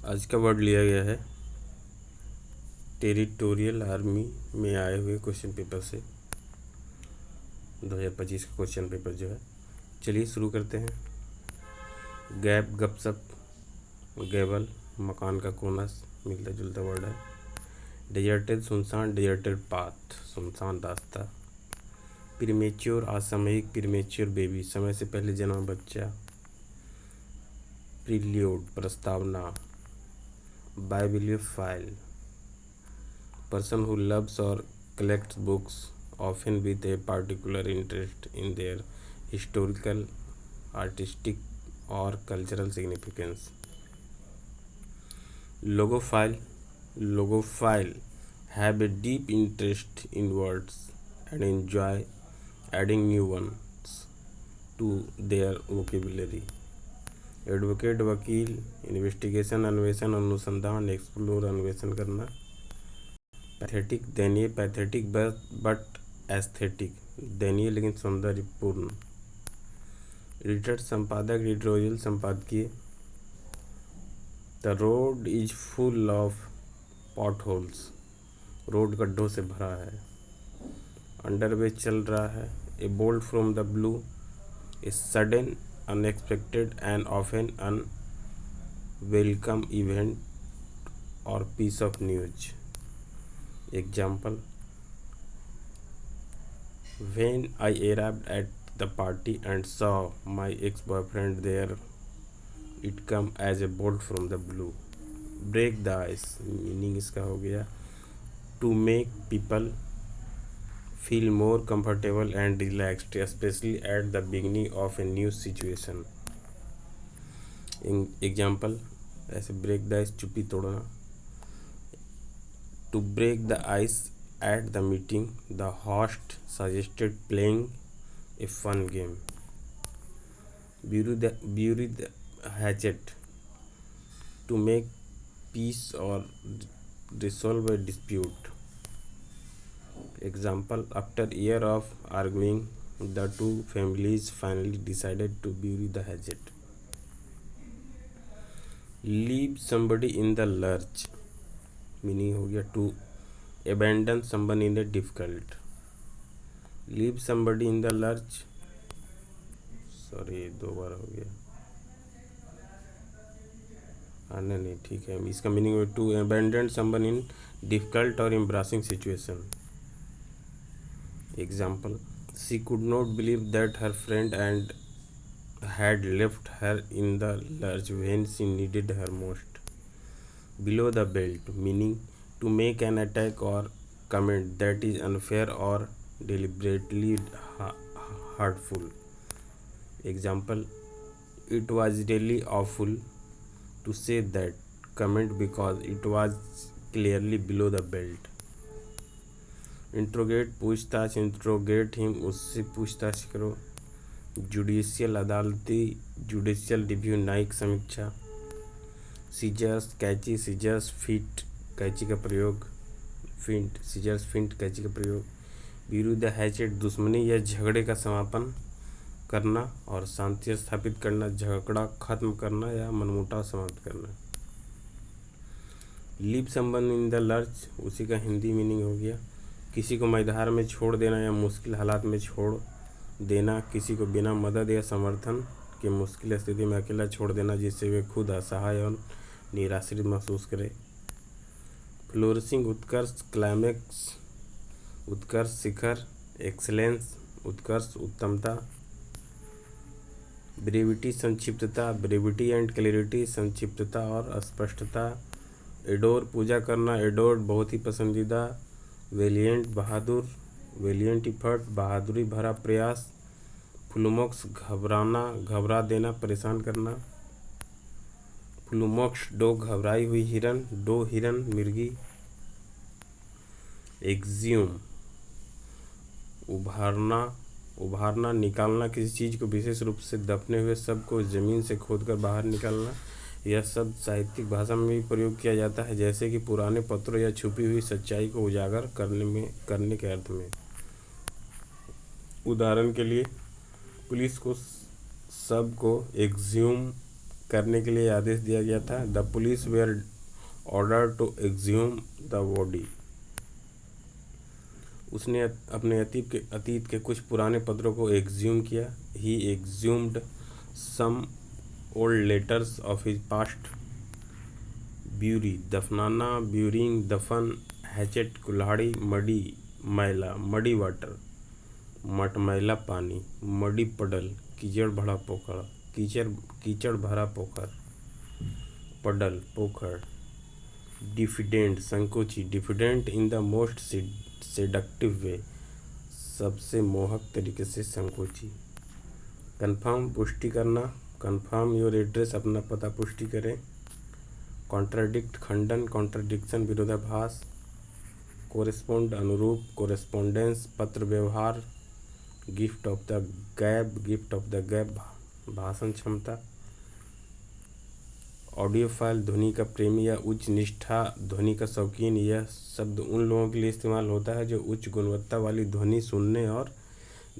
आज का वर्ड लिया गया है टेरिटोरियल आर्मी में आए हुए क्वेश्चन पेपर से। 2025 का क्वेश्चन पेपर जो है, चलिए शुरू करते हैं। गैप, गपशप, गैबल, मकान का कोना, मिलता जुलता वर्ड है। डेजर्टेड, सुनसान, डेजर्टेड पाथ, सुनसान रास्ता। प्रीमेच्योर, असामयिक, प्रीमेच्योर बेबी, समय से पहले जन्मा बच्चा। प्रील्यूड, प्रस्तावना। बाइबिलियोफाइल, person who loves or collects books, often with a particular interest in their historical, artistic, or cultural significance. Logophile have a deep interest in words and enjoy adding new ones to their vocabulary. Advocate, वकील, investigation, अन्वेषण, अनुसंधान, explore, अन्वेषण करना। Pathetic, दयनीय, pathetic but aesthetic, दयनीय लेकिन सौंदर्यपूर्ण। Editor, संपादक, एडिटोरियल, संपादकीय। The road is full of potholes, road गड्ढों से भरा है। अंडरवे, चल रहा है। A bolt from the blue, a sudden, unexpected and often unwelcome event और piece of news. Example: when I arrived at the party and saw my ex-boyfriend there, it came as a bolt from the blue. Break the ice, meaning इसका हो गया to make people feel more comfortable and relaxed, especially at the beginning of a new situation. Example: ऐसे break the ice, चुप्पी तोड़ना। To break the ice at the meeting, the host suggested playing a fun game. Bury the hatchet, to make peace or resolve a dispute. Example: after a year of arguing, the two families finally decided to bury the hatchet. Leave somebody in the lurch, meaning हो गया to abandon someone in the difficult. Leave somebody in the lurch, sorry 2 बार हो गया। नहीं ठीक है, इसका meaning है to abandon someone in difficult और embarrassing situation. Example: she could not believe that her friend and had left her in the lurch when she needed her most. Below the belt, meaning to make an attack or comment that is unfair or deliberately hurtful. Example: it was really awful to say that comment because it was clearly below the belt. Interrogate, पूछताछ, interrogate him, उससे पूछताछ करो। Judicial, अदालती, judicial review, न्यायिक समीक्षा। Seizures, कैंची, seizures fit, कैंची का प्रयोग। फिंट, सीजर्स फिंट, कैंची का प्रयोग। ब्यूरी द हैचेट, दुश्मनी या झगड़े का समापन करना और शांति स्थापित करना, झगड़ा खत्म करना या मनमुटाव समाप्त करना। Leave someone in the lurch, उसी का हिंदी मीनिंग हो गया किसी को मैदान में छोड़ देना या मुश्किल हालात में छोड़ देना, किसी को बिना मदद या समर्थन के मुश्किल स्थिति में अकेला छोड़ देना जिससे वे खुद असहाय और निराश्रित महसूस करें। फ्लोरिशिंग, उत्कर्ष, क्लाइमेक्स, उत्कर्ष, शिखर, एक्सेलेंस, उत्कर्ष, उत्तमता। ब्रेविटी, संक्षिप्तता, ब्रेविटी एंड क्लैरिटी, संक्षिप्तता और स्पष्टता। एडोर, पूजा करना, एडोर्ड, बहुत ही पसंदीदा। वेलिएंट, बहादुर, वेलिएंट इफर्ट, बहादुरी भरा प्रयास। फ्लूमोक्स, घबराना, घबरा देना, परेशान करना। फ्लूमोक्स, डो, घबराई हुई हिरन, डो, हिरन, मिर्गी। एक्जियूम, उभारना, उभारना, निकालना, किसी चीज़ को विशेष रूप से दफने हुए शव को ज़मीन से खोदकर बाहर निकालना। यह शब्द साहित्यिक भाषा में भी प्रयोग किया जाता है, जैसे कि पुराने पत्रों या छुपी हुई सच्चाई को उजागर करने के अर्थ में। उदाहरण के लिए, पुलिस को शव को एक्सह्यूम करने के लिए आदेश दिया गया था। The police were order to exhume the body. उसने अपने अतीत के कुछ पुराने पत्रों को एक्सह्यूम किया। He exhumed some old letters of his past. Bury दफनाना, ब्यूरिंग दफन, हैचेट कुल्हाड़ी, मडी मैला मडी वाटर मटमैला पानी, मडी पडल कीचड़ भरा पोखर, कीचड़ भरा पोखर, पडल पोखर। डिफिडेंट संकोची, diffident in the most seductive वे, सबसे मोहक तरीके से संकोची। कन्फर्म पुष्टि करना, कन्फर्म योर एड्रेस, अपना पता पुष्टि करें। कॉन्ट्राडिक्ट खंडन, कॉन्ट्राडिक्शन विरोधाभास। कोरेस्पोंड अनुरूप, कोरेस्पोंडेंस पत्र व्यवहार। गिफ्ट ऑफ द गैब, गिफ्ट ऑफ द गैब भाषण क्षमता। ऑडियोफाइल ध्वनि का प्रेमी या उच्च निष्ठा ध्वनि का शौकीन। यह शब्द उन लोगों के लिए इस्तेमाल होता है जो उच्च गुणवत्ता वाली ध्वनि सुनने और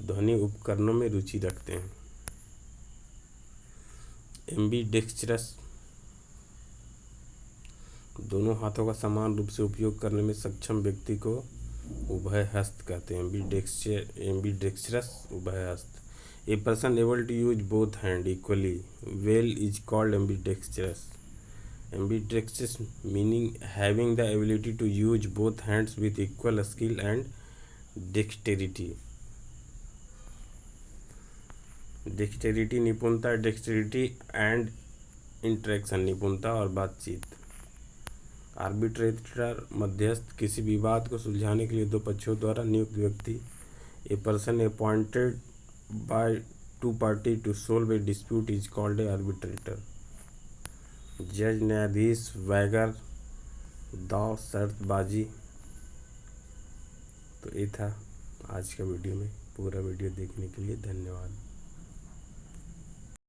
ध्वनि उपकरणों में रुचि रखते हैं। एम्बीडेक्स्ट्रस, दोनों हाथों का समान रूप से उपयोग करने में सक्षम व्यक्ति को उभयहस्त कहते हैं। एम्बीडेक्स्ट्रस, उभयहस्त। A person able to use both hand equally well is called ambidextrous. Ambidextrous meaning having the ability to use both hands with equal skill and dexterity. Dexterity निपुणता, डेक्सटेरिटी एंड इंटरेक्शन निपुणता और बातचीत। Arbitrator मध्यस्थ, किसी विवाद को सुलझाने के लिए दो पक्षों द्वारा नियुक्त व्यक्ति। A person appointed by two party to solve a dispute is called a arbitrator. जज, न्यायाधीश, वैगर, दाव, शर्तबाजी। तो ये था आज का वीडियो में। पूरा वीडियो देखने के लिए धन्यवाद।